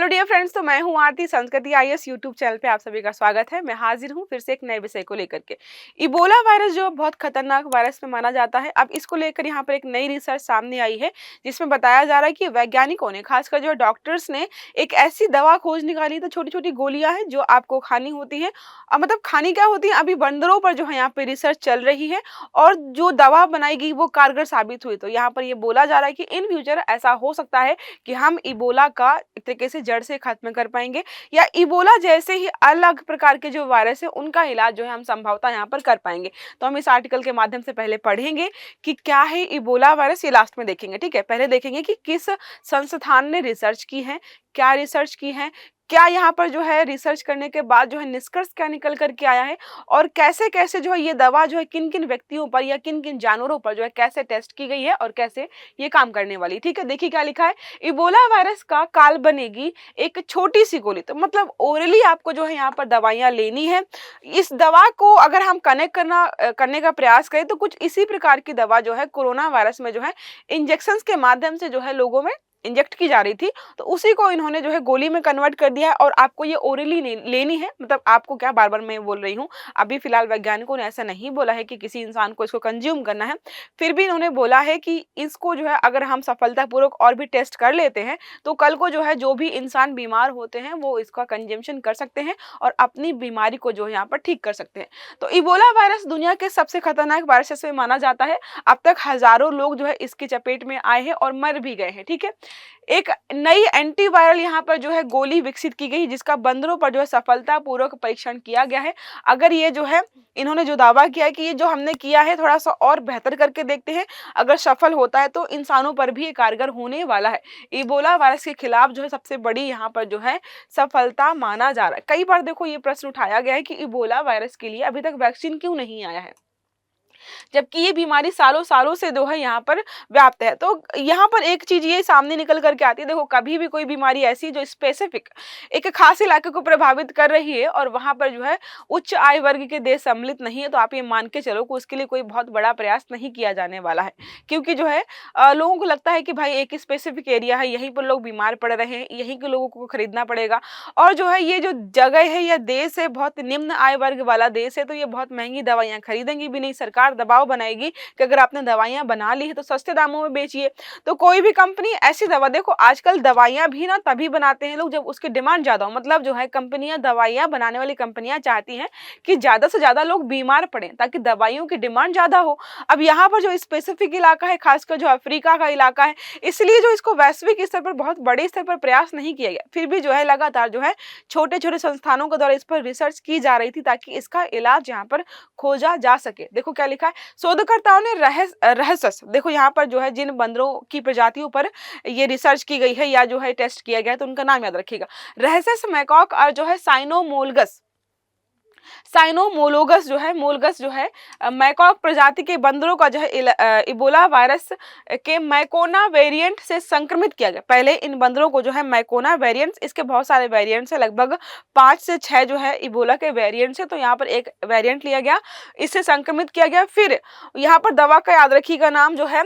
Dear friends, तो मैं हूं आरती। संस्कृति आईएएस यूट्यूब चैनल पे आप सभी का स्वागत है। मैं हाजिर हूं फिर से एक नए विषय को लेकर के। इबोला वायरस जो बहुत खतरनाक वायरस में माना जाता है, अब इसको लेकर यहाँ पर एक नई रिसर्च सामने आई है जिसमें बताया जा रहा है कि वैज्ञानिकों ने, खासकर जो डॉक्टर्स ने, एक ऐसी दवा खोज निकाली। तो छोटी छोटी गोलियां हैं जो आपको खानी होती है। मतलब खानी क्या होती है, अभी बंदरों पर जो है यहाँ पे रिसर्च चल रही है और जो दवा बनाई गई वो कारगर साबित हुई। तो यहाँ पर ये बोला जा रहा है कि इन फ्यूचर ऐसा हो सकता है कि हम इबोला का एक तरीके से जड़ से खत्म कर पाएंगे, या इबोला जैसे ही अलग प्रकार के जो वायरस है उनका इलाज जो है हम संभवतः यहाँ पर कर पाएंगे। तो हम इस आर्टिकल के माध्यम से पहले पढ़ेंगे कि क्या है इबोला वायरस, ये लास्ट में देखेंगे। ठीक है, पहले देखेंगे कि किस संस्थान ने रिसर्च की है, क्या रिसर्च की है, क्या यहाँ पर जो है रिसर्च करने के बाद जो है निष्कर्ष क्या निकल करके आया है, और कैसे कैसे जो है ये दवा जो है किन किन व्यक्तियों पर या किन किन जानवरों पर जो है कैसे टेस्ट की गई है और कैसे ये काम करने वाली। ठीक है, देखिए क्या लिखा है। इबोला वायरस का काल बनेगी एक छोटी सी गोली। तो मतलब ओरली आपको जो है यहाँ पर दवाइयाँ लेनी है। इस दवा को अगर हम कनेक्ट करने का प्रयास करें तो कुछ इसी प्रकार की दवा जो है कोरोना वायरस में जो है इंजेक्शन के माध्यम से जो है लोगों में इंजेक्ट की जा रही थी, तो उसी को इन्होंने जो है गोली में कन्वर्ट कर दिया है और आपको ये ओरली लेनी है। मतलब आपको क्या, बार बार मैं बोल रही हूँ, अभी फिलहाल वैज्ञानिकों ने ऐसा नहीं बोला है कि किसी इंसान को इसको कंज्यूम करना है, फिर भी इन्होंने बोला है कि इसको जो है अगर हम सफलतापूर्वक और भी टेस्ट कर लेते हैं तो कल को जो है जो भी इंसान बीमार होते हैं वो इसका कंजम्पशन कर सकते हैं और अपनी बीमारी को जो है यहाँ पर ठीक कर सकते हैं। तो इबोला वायरस दुनिया के सबसे खतरनाक वायरस में माना जाता है। अब तक हजारों लोग जो है इसकी चपेट में आए हैं और मर भी गए हैं। ठीक है, एक नई एंटीवायरल यहाँ पर जो है गोली विकसित की गई जिसका बंदरों पर जो है सफलतापूर्वक परीक्षण किया गया है। अगर ये जो है इन्होंने जो दावा किया है कि ये जो हमने किया है थोड़ा सा और बेहतर करके देखते हैं, अगर सफल होता है तो इंसानों पर भी ये कारगर होने वाला है। इबोला वायरस के खिलाफ जो है सबसे बड़ी यहाँ पर जो है सफलता माना जा रहा है। कई बार देखो ये प्रश्न उठाया गया है कि इबोला वायरस के लिए अभी तक वैक्सीन क्यों नहीं आया है, जबकि ये बीमारी सालों सालों से जो है यहाँ पर व्याप्त है। तो यहाँ पर एक चीज ये सामने निकल करके आती है, देखो कभी भी कोई बीमारी ऐसी जो स्पेसिफिक एक खास इलाके को प्रभावित कर रही है और वहां पर जो है उच्च आय वर्ग के देश सम्मिलित नहीं है, तो आप ये मान के चलो कि उसके लिए कोई बहुत बड़ा प्रयास नहीं किया जाने वाला है। क्योंकि जो है लोगों को लगता है कि भाई एक स्पेसिफिक एरिया है, यहीं पर लोग बीमार पड़ रहे हैं, यहीं के लोगों को खरीदना पड़ेगा, और जो है ये जो जगह है या देश है बहुत निम्न आय वर्ग वाला देश है, तो ये बहुत महंगी दवाइयाँ खरीदेंगी भी नहीं। सरकार दबाव बनाएगी कि अगर आपने दवाइयां बना ली है तो सस्ते दामों में बेचिए। तो कोई भी कंपनी ऐसी दवा, देखो आजकल दवाइयां भी ना तभी बनाते हैं लोग जब उसकी डिमांड ज्यादा हो। मतलब जो है कंपनियां, दवाइयां बनाने वाली कंपनियां चाहती हैं कि ज्यादा से ज्यादा लोग बीमार पड़े ताकि दवाइयों की डिमांड ज्यादा हो। अब यहाँ पर जो स्पेसिफिक इलाका है, खासकर जो अफ्रीका का इलाका है, इसलिए जो इसको वैश्विक स्तर पर बहुत बड़े स्तर पर प्रयास नहीं किया गया। फिर भी जो है लगातार जो है छोटे छोटे संस्थानों के द्वारा इस पर रिसर्च की जा रही थी ताकि इसका इलाज यहाँ पर खोजा जा सके। देखो क्या लिखा है, शोधकर्ताओं ने रहस्य, देखो यहाँ पर जो है जिन बंदरों की प्रजातियों पर ये रिसर्च की गई है या जो है टेस्ट किया गया है तो उनका नाम याद रखिएगा। रहस्य मैकॉक और जो है साइनोमोलोगस जो है, मोलगस जो है मैकॉक प्रजाति के बंदरों का जो है इबोला वायरस के मैकोना वेरिएंट से संक्रमित किया गया। पहले इन बंदरों को जो है मैकोना वेरिएंट्स, इसके बहुत सारे वेरिएंट्स है, लगभग 5 से 6 जो है इबोला के वेरिएंट्स है, तो यहाँ पर एक वेरिएंट लिया गया, इससे संक्रमित किया गया। फिर यहाँ पर दवा का याद रखिएगा नाम जो है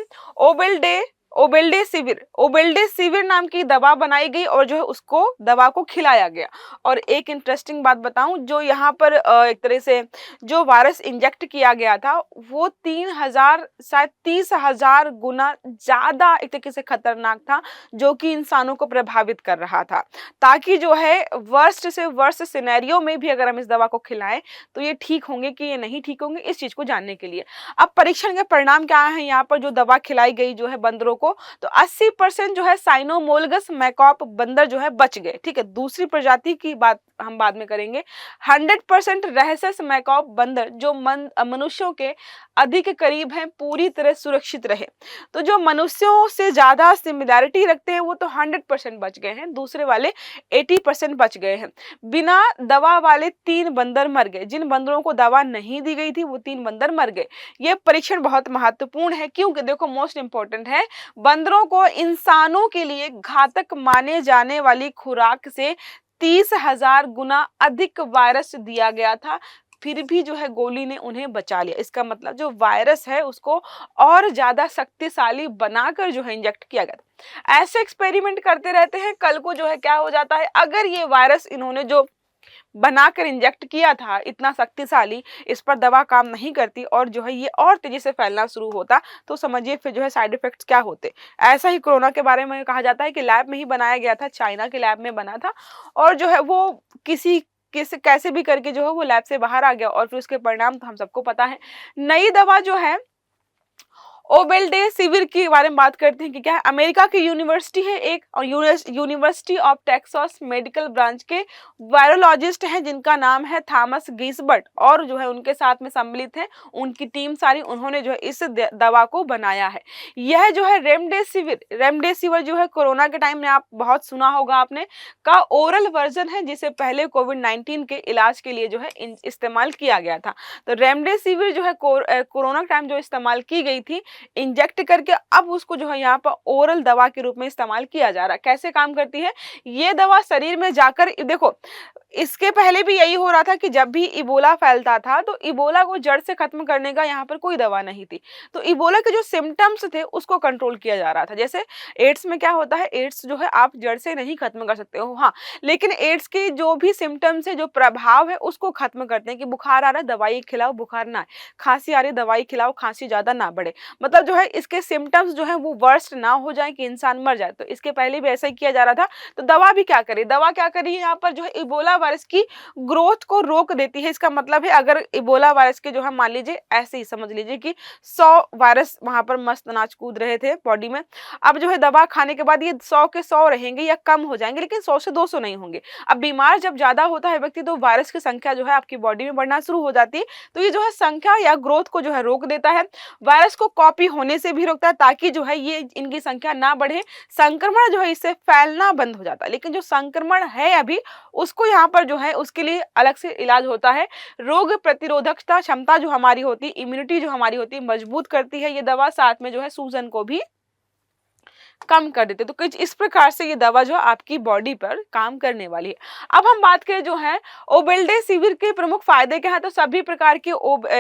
ओबेल्डेसिविर नाम की दवा बनाई गई और जो है उसको दवा को खिलाया गया। और एक इंटरेस्टिंग बात बताऊं, जो यहाँ पर एक तरह से जो वायरस इंजेक्ट किया गया था वो 30,000 गुना ज्यादा एक तरीके से खतरनाक था, जो कि इंसानों को प्रभावित कर रहा था। ताकि जो है वर्स्ट से वर्स्ट सिनेरियो में भी अगर हम इस दवा को खिलाएं तो ये ठीक होंगे कि ये नहीं ठीक होंगे, इस चीज को जानने के लिए अब परीक्षण के परिणाम क्या है। यहाँ पर जो दवा खिलाई गई जो है बंदरों को, तो 80% जो है साइनोमोलगस मैकॉप बंदर जो है बच गए। ठीक है, दूसरी प्रजाति की बात हम बाद में करेंगे। 100% रहस्यस मैकॉप बंदर जो मनुष्यों के अधिक करीब हैं पूरी तरह सुरक्षित रहे। तो जो मनुष्यों से ज्यादा सिमिलैरिटी रखते हैं वो तो 100% बच गए हैं, दूसरे वाले 80% बच गए हैं। बिना दवा वाले 3 बंदर मर गए, जिन बंदरों को दवा नहीं दी गई थी वो 3 बंदर मर गए। ये परीक्षण बहुत महत्वपूर्ण है क्योंकि देखो मोस्ट इंपॉर्टेंट है, बंदरों को इंसानों के लिए घातक माने जाने वाली खुराक से 30,000 गुना अधिक वायरस दिया गया था फिर भी जो है गोली ने उन्हें बचा लिया। इसका मतलब जो वायरस है उसको और ज़्यादा शक्तिशाली बनाकर जो है इंजेक्ट किया गया था। ऐसे एक्सपेरिमेंट करते रहते हैं, कल को जो है क्या हो जाता है, अगर ये वायरस इन्होंने जो बनाकर इंजेक्ट किया था इतना शक्तिशाली, इस पर दवा काम नहीं करती और जो है ये और तेजी से फैलना शुरू होता, तो समझिए फिर जो है साइड इफेक्ट्स क्या होते। ऐसा ही कोरोना के बारे में कहा जाता है कि लैब में ही बनाया गया था, चाइना के लैब में बना था और जो है वो कैसे भी करके जो है वो लैब से बाहर आ गया और फिर उसके परिणाम तो हम सबको पता है। नई दवा जो है ओबेल्डेसिविर के बारे में बात करते हैं कि क्या है, अमेरिका की यूनिवर्सिटी है एक, और university of Texas medical branch के वायरोलॉजिस्ट हैं जिनका नाम है थॉमस गिसबर्ट, और जो है उनके साथ में सम्मिलित है उनकी टीम सारी, उन्होंने जो है इस दवा को बनाया है। यह जो है रेमडेसिविर जो है कोरोना के टाइम में आप बहुत सुना होगा आपने, का ओरल वर्जन है जिसे पहले कोविड-19 के इलाज के लिए जो है इस्तेमाल किया गया था। तो रेमडेसिविर जो है कोरोना के टाइम जो इस्तेमाल की गई थी इंजेक्ट करके, अब उसको जो है यहाँ पर ओरल दवा के रूप में इस्तेमाल किया जा रहा है। कैसे काम करती है ये दवा, शरीर में जाकर, देखो इसके पहले भी यही हो रहा था कि जब भी इबोला फैलता था तो इबोला को जड़ से खत्म करने का यहाँ पर कोई दवा नहीं थी, तो इबोला के जो सिम्टम्स थे उसको कंट्रोल किया जा रहा था। जैसे एड्स में क्या होता है, एड्स जो है आप जड़ से नहीं खत्म कर सकते हो, हाँ, लेकिन एड्स के जो भी सिम्टम्स है, जो प्रभाव है उसको खत्म करते हैं कि बुखार आ रहा है दवाई खिलाओ बुखार ना आए, खांसी आ रही है दवाई खिलाओ खांसी ज्यादा ना बढ़े, मतलब जो है इसके सिम्टम्स जो है वो वर्स्ट ना हो जाए कि इंसान मर जाए। तो इसके पहले भी ऐसा ही किया जा रहा था। तो दवा भी क्या करी, दवा क्या करी यहाँ पर जो है इबोला वायरस की ग्रोथ को रोक देती है। इसका मतलब है अगर इबोला वायरस के जो है मान लीजिए ऐसे ही समझ लीजिए कि 100 वायरस वहां पर मस्त नाच कूद रहे थे बॉडी में, अब जो है दवा खाने के बाद ये 100 के 100 रहेंगे या कम हो जाएंगे, लेकिन 100 से 200 नहीं होंगे। अब बीमार जब ज्यादा होता है व्यक्ति तो वायरस की संख्या जो है आपकी बॉडी में बढ़ना शुरू हो जाती है, तो ये जो है संख्या या ग्रोथ को जो है रोक देता है, वायरस को कॉपी होने से भी रोकता है ताकि जो है ये इनकी संख्या ना बढ़े, संक्रमण जो है इससे फैलना बंद हो जाता है। लेकिन जो संक्रमण है अभी उसको यहाँ पर जो है उसके लिए अलग से इलाज होता है। रोग प्रतिरोधकता क्षमता जो हमारी होती है, इम्यूनिटी जो हमारी होती है मजबूत करती है ये दवा, साथ में जो है सूजन को भी कम कर देते। तो कुछ इस प्रकार से ये दवा जो आपकी बॉडी पर काम करने वाली है। अब हम बात करें जो है ओबेल्डेसिविर के प्रमुख फायदे क्या है, तो सभी प्रकार के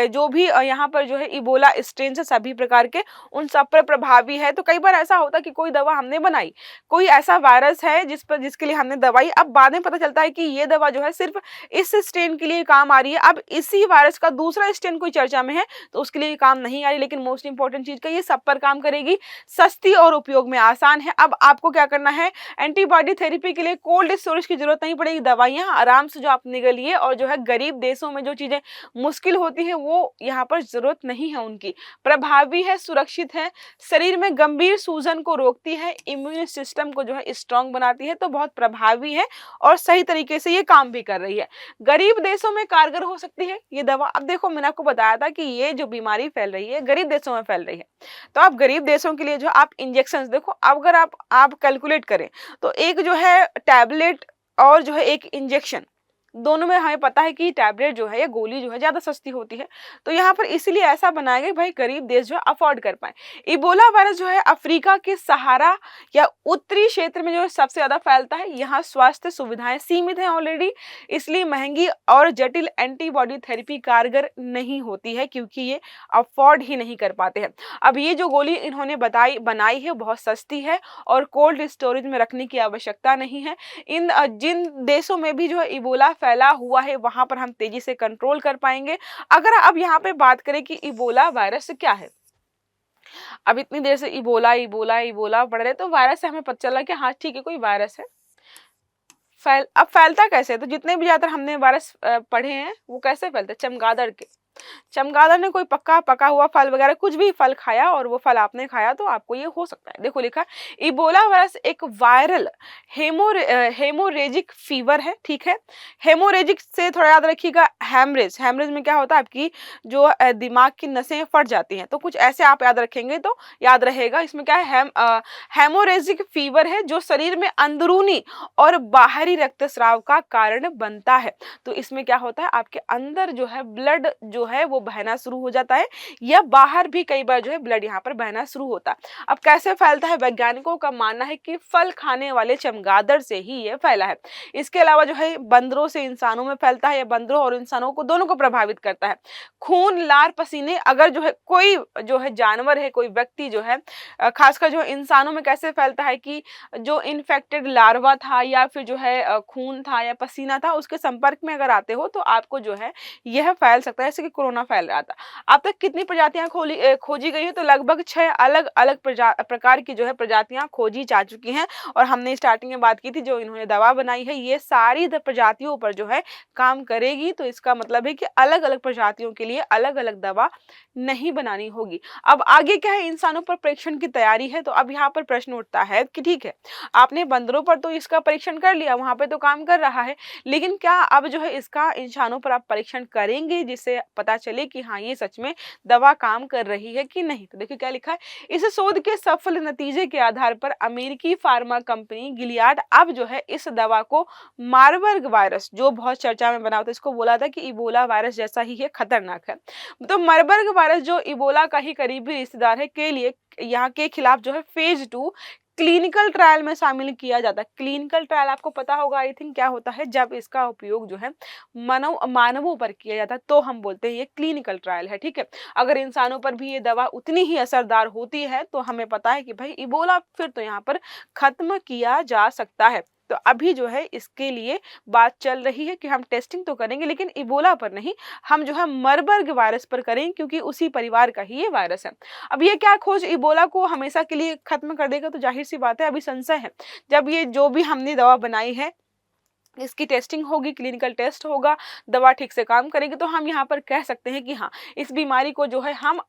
जो भी यहाँ पर जो है इबोला स्ट्रेन से सभी प्रकार के उन सब पर प्रभावी है। तो कई बार ऐसा होता है कि कोई दवा हमने बनाई, कोई ऐसा वायरस है जिसके लिए हमने दवाई, अब बाद में पता चलता है कि ये दवा जो है सिर्फ इस स्ट्रेन के लिए काम आ रही है, अब इसी वायरस का दूसरा स्ट्रेन कोई चर्चा में है तो उसके लिए काम नहीं आ रही, लेकिन मोस्ट इंपॉर्टेंट चीज का ये सब पर काम करेगी, सस्ती और उपयोग में आसान है। अब आपको क्या करना है, एंटीबॉडी थेरेपी के लिए कोल्ड स्टोरेज की जरूरत नहीं पड़ेगी, दवाइयां आराम से जो आप निगलिए, और जो है गरीब देशों में जो चीजें मुश्किल होती है वो यहाँ पर जरूरत नहीं है उनकी, प्रभावी है, सुरक्षित है, शरीर में गंभीर सूजन को रोकती है, इम्यून सिस्टम को जो है स्ट्रांग बनाती है, तो बहुत प्रभावी है और सही तरीके से ये काम भी कर रही है। गरीब देशों में कारगर हो सकती है ये दवा। अब देखो मैंने आपको बताया था कि ये जो बीमारी फैल रही है गरीब देशों में फैल रही है, तो आप गरीब देशों के लिए जो आप इंजेक्शन देखो, अगर आप कैलकुलेट करें तो एक जो है टैबलेट और जो है एक इंजेक्शन, दोनों में हमें पता है कि टैबलेट जो है या गोली जो है ज्यादा सस्ती होती है, तो यहाँ पर इसीलिए ऐसा बनाया गया भाई गरीब देश जो है अफोर्ड कर पाए। इबोला वायरस जो है अफ्रीका के सहारा या उत्तरी क्षेत्र में जो है सबसे ज्यादा फैलता है, यहाँ स्वास्थ्य सुविधाएं सीमित हैं ऑलरेडी, इसलिए महंगी और जटिल एंटीबॉडी थेरेपी कारगर नहीं होती है क्योंकि ये अफोर्ड ही नहीं कर पाते हैं। अब ये जो गोली इन्होंने बनाई है बहुत सस्ती है और कोल्ड स्टोरेज में रखने की आवश्यकता नहीं है। इन जिन देशों में भी जो है इबोला फैला हुआ है वहां पर हम तेजी से कंट्रोल कर पाएंगे। अगर अब यहाँ पे बात करें कि इबोला वायरस क्या है, अब इतनी देर से इबोला इबोला इबोला पढ़ रहे तो वायरस से हमें पता चला कि हाँ ठीक है कोई वायरस है। अब फैलता कैसे है, तो जितने भी ज्यादातर हमने वायरस पढ़े हैं वो कैसे फैलते हैं, चमगादड़ ने कोई पका हुआ फल वगैरह कुछ भी फल खाया और वो फल आपने खाया तो आपको ये हो सकता है। देखो लिखा इबोला वायरस एक वायरल हेमोरेजिक फीवर है, ठीक है। हेमोरेजिक से थोड़ा याद रखिएगा, हेमरेज में क्या होता है आपकी जो दिमाग की नसें फट जाती हैं, तो कुछ ऐसे आप याद रखेंगे तो याद रहेगा। इसमें क्या है, हेमोरेजिक फीवर है जो शरीर में अंदरूनी और बाहरी रक्तस्राव का कारण बनता है। तो इसमें क्या होता है आपके अंदर जो है ब्लड जो जो है वो बहना शुरू हो जाता है या बाहर भी कई बार जो है ब्लड यहाँ पर बहना शुरू होता है। अब कैसे फैलता है? वैज्ञानिकों का मानना है कि फल खाने वाले चमगादड़ से ही ये फैला है। इसके अलावा जो है बंदरों से इंसानों में फैलता है या बंदरों और इंसानों को दोनों को प्रभावित करता है। खून, लार, पसीने, अगर जो है कोई जो है जानवर है, कोई व्यक्ति जो है खासकर जो इंसानों में कैसे फैलता है कि जो इन्फेक्टेड लार्वा था या फिर जो है खून था या पसीना था, उसके संपर्क में अगर आते हो तो आपको जो है यह फैल सकता है, जैसे कि कोरोना फैल रहा था। अब तक कितनी प्रजातियां खोजी गई हैं? तो लगभग 6 अलग-अलग प्रकार की जो है प्रजातियां खोजी जा चुकी हैं और हमने स्टार्टिंग में बात की थी जो इन्होंने दवा बनाई है, ये सारी प्रजातियों पर जो है काम करेगी। तो इसका मतलब है कि अलग-अलग प्रजातियों के लिए अलग-अलग दवा नहीं बनानी होगी। अब आगे क्या है? इंसानों पर परीक्षण की तैयारी है। तो अब यहाँ पर प्रश्न उठता है कि ठीक है, आपने बंदरों पर तो इसका परीक्षण कर लिया, वहां पे तो काम कर रहा है, लेकिन क्या अब जो है इसका इंसानों पर आप परीक्षण करेंगे जिससे पता चले कि हाँ ये सच में दवा काम कर रही है कि नहीं? तो देखिए क्या लिखा है, इस शोध के सफल नतीजे के आधार पर अमेरिकी फार्मा कंपनी गिलियाड अब जो है इस दवा को मार्बर्ग वायरस, जो बहुत चर्चा में बना था, इसको बोला था कि इबोला वायरस जैसा ही है, खतरनाक है। तो मार्बर्ग वायरस जो इबोला का ही करीबी रिश्तेदार है के लिए यहाँ के खिलाफ जो है फेज 2 क्लिनिकल ट्रायल में शामिल किया जाता है। क्लिनिकल ट्रायल आपको पता होगा आई थिंक क्या होता है, जब इसका उपयोग जो है मानवों पर किया जाता है तो हम बोलते हैं ये क्लिनिकल ट्रायल है, ठीक है। अगर इंसानों पर भी ये दवा उतनी ही असरदार होती है तो हमें पता है कि भाई इबोला फिर तो यहाँ पर खत्म किया जा सकता है। तो अभी जो है इसके लिए बात चल रही है कि हम टेस्टिंग तो करेंगे लेकिन इबोला पर नहीं, हम जो है मरबर्ग वायरस पर करेंगे क्योंकि उसी परिवार का ही ये वायरस है। अब ये क्या खोज इबोला को हमेशा के लिए खत्म कर देगा? तो जाहिर सी बात है अभी संशय है। जब ये जो भी हमने दवा बनाई है इसकी टेस्टिंग होगी, क्लिनिकल टेस्ट होगा, दवा ठीक से काम करेगी तो हम यहाँ पर कह सकते हैं कि हाँ इस बीमारी को जो है हम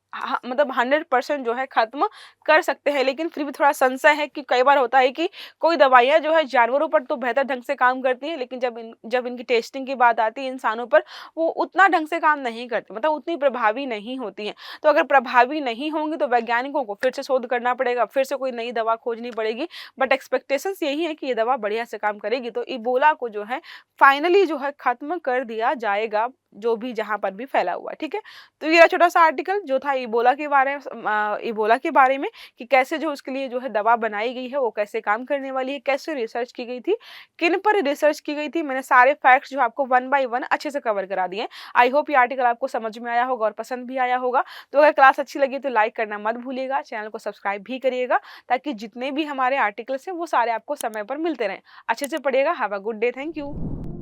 मतलब 100% जो है खत्म कर सकते हैं। लेकिन फिर भी थोड़ा संशय है कि कई बार होता है कि कोई दवाइयाँ जो है जानवरों पर तो बेहतर ढंग से काम करती है, लेकिन जब इनकी टेस्टिंग की बात आती है इंसानों पर, वो उतना ढंग से काम नहीं करती, मतलब उतनी प्रभावी नहीं होती हैं। तो अगर प्रभावी नहीं होंगी तो वैज्ञानिकों को फिर से शोध करना पड़ेगा, फिर से कोई नई दवा खोजनी पड़ेगी। बट एक्सपेक्टेशंस यही है कि ये दवा बढ़िया से काम करेगी तो इबोला को जो है फाइनली जो है खत्म कर दिया जाएगा, जो भी जहां पर भी फैला हुआ है, ठीक है। तो ये छोटा सा आर्टिकल जो था इबोला के बारे में कि कैसे जो उसके लिए जो है दवा बनाई गई है वो कैसे काम करने वाली है, कैसे रिसर्च की गई थी, किन पर रिसर्च की गई थी, मैंने सारे फैक्ट्स जो आपको 1 बाय 1 अच्छे से कवर करा दिए। आई होप ये आर्टिकल आपको समझ में आया होगा और पसंद भी आया होगा। तो अगर क्लास अच्छी लगी तो लाइक करना मत भूलिएगा, चैनल को सब्सक्राइब भी करिएगा ताकि जितने भी हमारे आर्टिकल्स हैं वो सारे आपको समय पर मिलते रहें। अच्छे से पढ़िएगा। Have a good day. Thank you.